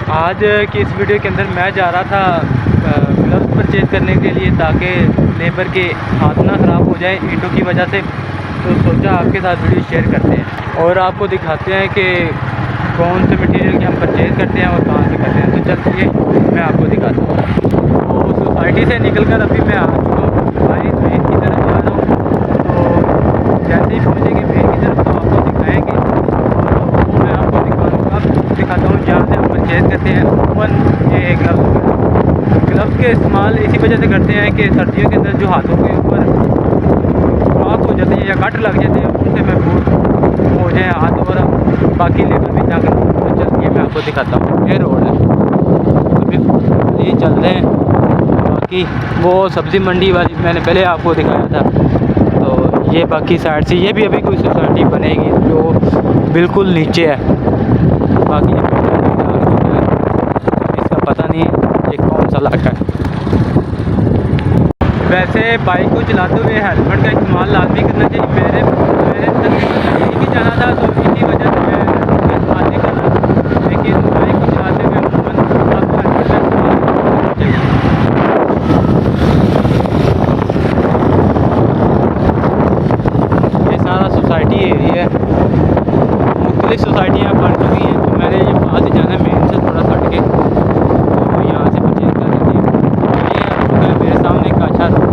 आज की इस वीडियो के अंदर मैं जा रहा था ग्लव्स परचेज करने के लिए ताकि लेबर के हाथ ना ख़राब हो जाए ईंटों की वजह से। तो सोचा आपके साथ वीडियो शेयर करते हैं और आपको दिखाते हैं कि कौन से मटेरियल की हम परचेज़ करते हैं और कहाँ से करते हैं। तो चलिए मैं आपको दिखाता हूँ। तो सोसाइटी से निकल कर अभी मैं आ चुका हूँ, भाई मेन की तरफ जा रहा हूँ। तो जैसे ही पहुँचेंगे मेन की तरफ तो आपको दिखाएँगे और वो मैं आपको दिखाता हूँ जहाँ से हम परचेज़ करते हैं। ओपन ये ग्लव्स के इस्तेमाल इसी वजह से करते हैं कि सर्दियों के अंदर जो हाथों के ऊपर स्क्रॉच हो जाते हैं या कट लग जाते हैं उनसे महफूज हो जाए हाथ और बाकी लेबर भी जाकर। तो चलिए मैं आपको दिखाता हूँ। ये रोड है, अभी ये चल रहे हैं। बाकी वो सब्ज़ी मंडी वाली मैंने पहले आपको दिखाया था। तो ये बाकी साइड से ये भी अभी कोई सोसाइटी बनेगी जो बिल्कुल नीचे है। बाकी इसका पता नहीं ये कौन सा इलाका है। वैसे बाइक को चलाते हुए हेलमेट का इस्तेमाल लाजमी करना चाहिए। मेरे यही भी जाना था तो इसी वजह से मैं इसका इस्तेमाल नहीं कर रहा, लेकिन बाइक को चलाते हुए अमूमन आपको हेलमेट का इस्तेमाल करना चाहिए। ये सारा सोसाइटी एरिया है, मुख्तलिफ सोसाइटियाँ बन चुकी हैं। तो मैंने ये वहाँ से जाना है मेन से थोड़ा हट के, तो यहाँ से परचेज कर लेते हैं। ये है मेरे सामने काछा रोड,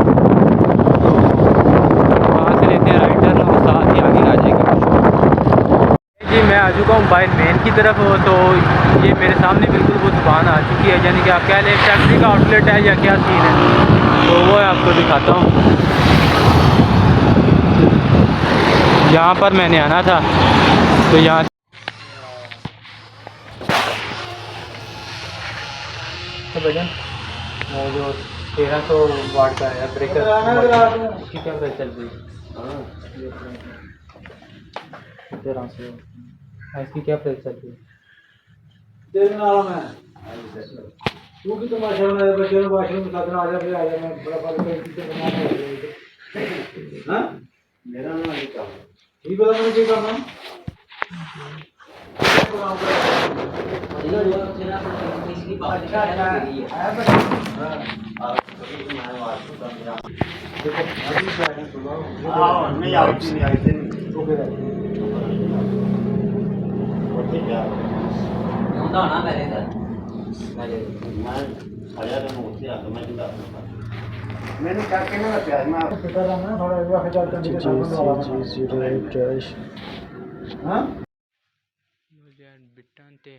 वहाँ से लेते हैं राइट टर्न और साथ ही आगे आ जाएगी। जी मैं आ चुका हूँ बाहर मेन की तरफ। तो ये मेरे सामने बिल्कुल वो दुकान आ चुकी है, यानी कि आप कह लें फैक्ट्री का आउटलेट है या क्या सीन है। तो वो आपको दिखाता हूँ। यहाँ पर मैंने आना था तो यहाँ तो भजन वो जो 1300 वाट का है ब्रेकर, उसकी क्या प्राइस चल रही है? 1300, इसकी क्या प्राइस चल रही है? तू भी तो माशाल्लाह बच्चे वाशरूम साथ में आ जा, फिर आ जा, मैं बड़ा बात हां मेरा नाम है क्या ठीक बोला मैंने क्या काम अच्छा नहीं आते मैंने क्या कहना था प्याज में आपको पता रहा ना थोड़ा एक बार खिंचाते हैं जी 08 कैश हां मुझे बिटांते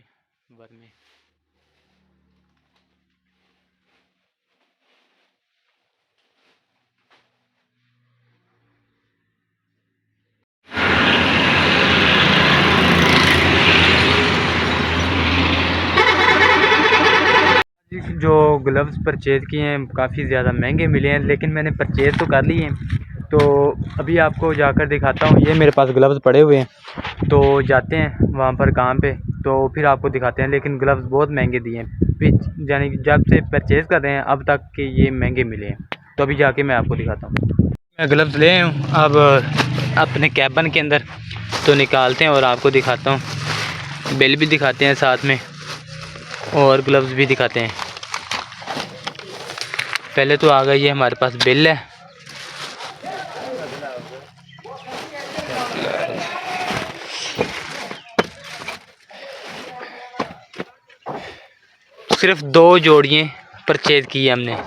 वर में जो ग्लव्स परचेज़ किए हैं काफ़ी ज़्यादा महंगे मिले हैं, लेकिन मैंने परचेज़ तो कर लिए हैं। तो अभी आपको जाकर दिखाता हूँ। ये मेरे पास ग्लव्स पड़े हुए हैं, तो जाते हैं वहाँ पर काम पे तो फिर आपको दिखाते हैं। लेकिन ग्लव्स बहुत महंगे दिए हैं, यानी कि जब से परचेज़ कर रहे हैं अब तक के ये महंगे मिले हैं। तो अभी जाके मैं आपको दिखाता हूँ। मैं ग्लव्स ले आया हूँ अब अपने कैबिन के अंदर, तो निकालते हैं और आपको दिखाता हूँ। बिल भी दिखाते हैं साथ में और ग्लव्स भी दिखाते हैं। पहले तो आ गई ये हमारे पास बिल है। सिर्फ 2 जोड़ियाँ परचेज़ की है हमने,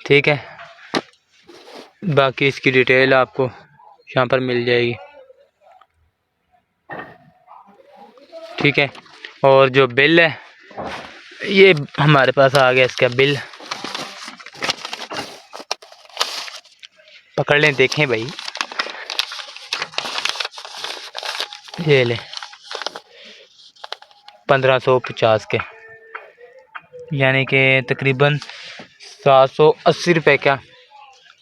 ठीक है। बाकी इसकी डिटेल आपको यहाँ पर मिल जाएगी, ठीक है। और जो बिल है ये हमारे पास आ गया, इसका बिल पकड़ लें, देखें भाई, ये ले 1550 के, यानी कि तकरीबन 780 रुपये का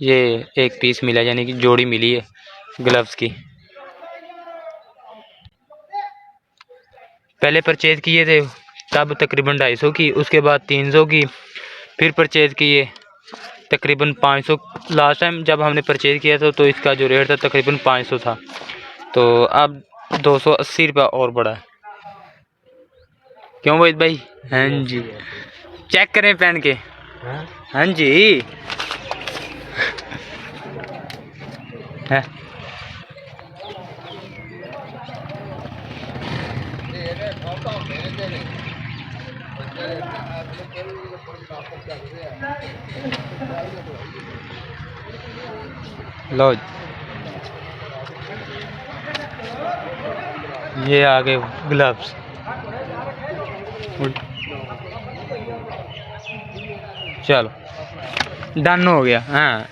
ये एक पीस मिला, यानी कि जोड़ी मिली है ग्लव्स की। पहले परचेज़ किए थे तब तकरीबन 250 की, उसके बाद 300 की, फिर परचेज़ किए तकरीबन 500। लास्ट टाइम जब हमने परचेज़ किया था तो इसका जो रेट था तकरीबन 500 था, तो अब 280 रुपये और बढ़ा है, क्यों मोहित भाई? हाँ जी, चेक करें पहन के। हाँ जी है। लो ये आ गए ग्लव्स। चलो डन हो गया। हाँ